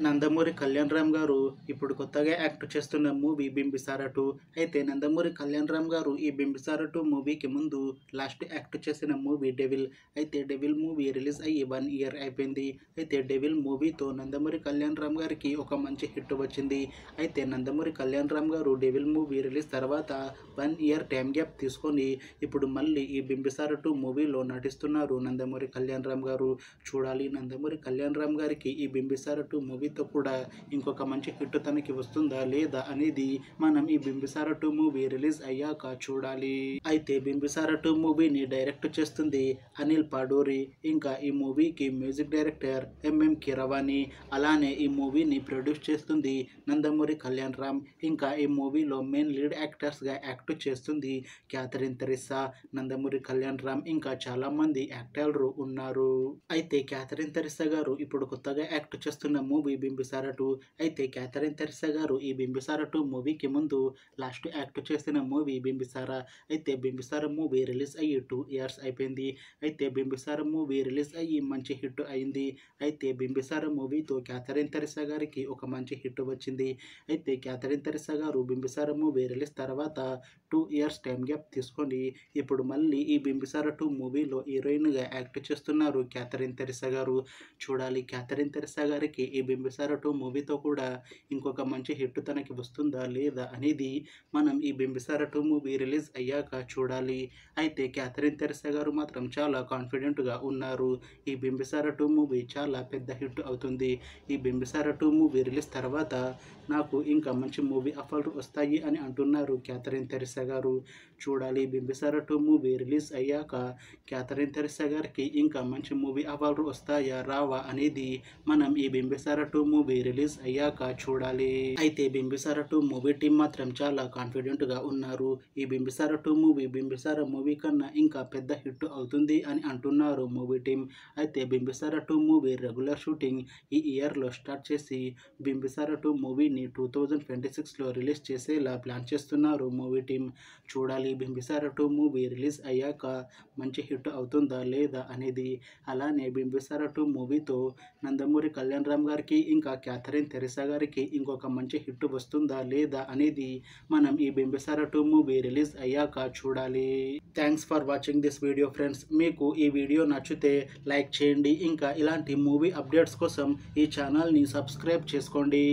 నందమూరి కళ్యాణ్ రామ్ గారు ఇప్పుడు కొత్తగా యాక్ట్ చేస్తున్న మూవీ బింబిసార 2. అయితే నందమూరి కళ్యాణ్ రామ్ గారు ఈ బింబిసార 2 మూవీకి ముందు లాస్ట్ యాక్ట్ చేసిన మూవీ డెవిల్. అయితే డెవిల్ మూవీ రిలీజ్ అయ్యి 1 ఇయర్ అయిపోయింది. అయితే డెవిల్ మూవీతో నందమూరి కళ్యాణ్ రామ్ గారికి ఒక మంచి హిట్ వచ్చింది. అయితే నందమూరి కళ్యాణ్ రామ్ గారు డెవిల్ మూవీ రిలీజ్ తర్వాత 1 ఇయర్ టైం గ్యాప్ తీసుకొని ఇప్పుడు మళ్ళీ ఈ బింబిసార 2 మూవీలో నటిస్తున్నారు నందమూరి కళ్యాణ్ రామ్ గారు. చూడాలి నందమూరి కళ్యాణ్ రామ్ గారికి ఈ బింబిసార 2 మూవీతో కూడా ఇంకొక మంచి హిట్ తనకి వస్తుందా లేదా అనేది మనం ఈ బింబిసార 2 మూవీ రిలీజ్ అయ్యాక చూడాలి. అయితే బింబిసార 2 మూవీని డైరెక్ట్ చేస్తుంది అనిల్ పాడోరి. ఇంకా ఈ మూవీకి మ్యూజిక్ డైరెక్టర్ ఎంఎం కీరవాణి. అలానే ఈ మూవీని ప్రొడ్యూస్ చేస్తుంది నందమూరి కళ్యాణ్ రామ్. ఇంకా ఈ మూవీలో మెయిన్ లీడ్ యాక్టర్స్గా యాక్ట్ చేస్తుంది క్యాథరిన్ తెరిసా, నందమూరి కళ్యాణ్ రామ్, ఇంకా చాలా మంది యాక్టర్లు ఉన్నారు. అయితే క్యాథరిన్ తెరిసా గారు ఇప్పుడు కొత్తగా యాక్ట్ చేస్తున్న మూవీ బింబిసార 2. అయితే క్యాథరిన్ తెరిసా గారు ఈ బింబిసార 2 మూవీకి ముందు లాస్ట్ యాక్ట్ చేసిన మూవీ బింబిసార. అయితే బింబిసార మూవీ రిలీజ్ అయ్యి 2 ఇయర్స్ అయిపోయింది. అయితే బింబిసార మూవీ రిలీజ్ అయ్యి మంచి హిట్ అయింది. అయితే బింబిసార మూవీతో క్యాథరిన్ తెరిసా గారికి ఒక మంచి హిట్ వచ్చింది. అయితే క్యాథరిన్ తెరిసా గారు బింబిసార మూవీ రిలీజ్ తర్వాత 2 ఇయర్స్ టైం గ్యాప్ తీసుకొని ఇప్పుడు మళ్ళీ ఈ బింబిసార 2 మూవీలో హీరోయిన్గా యాక్ట్ చేస్తున్నారు క్యాథరిన్ తెరిసా గారు. చూడాలి క్యాథరిన్ తెరిసా గారికి ఈ బింబిసార 2 మూవీతో కూడా ఇంకొక మంచి హిట్ తనకి వస్తుందా లేదా అనేది మనం ఈ బింబిసార 2 మూవీ రిలీజ్ అయ్యాక చూడాలి. అయితే క్యాథరిన్ తెరిసా గారు మాత్రం చాలా కాన్ఫిడెంట్గా ఉన్నారు. ఈ బింబిసార 2 మూవీ చాలా పెద్ద హిట్ అవుతుంది. ఈ బింబిసార 2 మూవీ రిలీజ్ తర్వాత నాకు ఇంకా మంచి మూవీ ఆఫర్లు వస్తాయి అని అంటున్నారు క్యాథరిన్ తెరిసా గారు. చూడాలి బింబిసార 2 మూవీ రిలీజ్ అయ్యాక క్యాథరిన్ తెరిసా గారికి ఇంకా మంచి మూవీ ఆఫర్లు వస్తాయా రావా అనేది మనం ఈ బింబిసార 2 మూవీ రిలీజ్ అయ్యాక చూడాలి. అయితే బింబిసార 2 మూవీ టీం మాత్రం చాలా కాన్ఫిడెంట్గా ఉన్నారు. ఈ బింబిసార 2 మూవీ బింబిసార మూవీ కన్నా ఇంకా పెద్ద హిట్ అవుతుంది అని అంటున్నారు మూవీ టీం. అయితే బింబిసార 2 మూవీ రెగ్యులర్ షూటింగ్ ఈ ఇయర్లో స్టార్ట్ చేసి బింబిసార 2 మూవీని 2026లో రిలీజ్ చేసేలా ప్లాన్ చేస్తున్నారు మూవీ టీం. చూడాలి బింబిసార 2 మూవీ రిలీజ్ అయ్యాక మంచి హిట్ అవుతుందా లేదా అనేది. అలానే బింబిసార 2 మూవీతో నందమూరి కళ్యాణ్ రామ్ గారికి ఇంకా క్యాథరిన్ తెరిసా గారికి ఇంకొక మంచి హిట్ వస్తుందా లేదా అనేది మనం ఈ బింబిసార 2 మూవీ రిలీజ్ అయ్యాక చూడాలి. Thanks for watching this video friends. మీకు ఈ వీడియో నచ్చితే లైక్ చేయండి. ఇంకా ఇలాంటి మూవీ అప్డేట్స్ కోసం ఈ ఛానల్ని సబ్స్క్రైబ్ చేసుకోండి.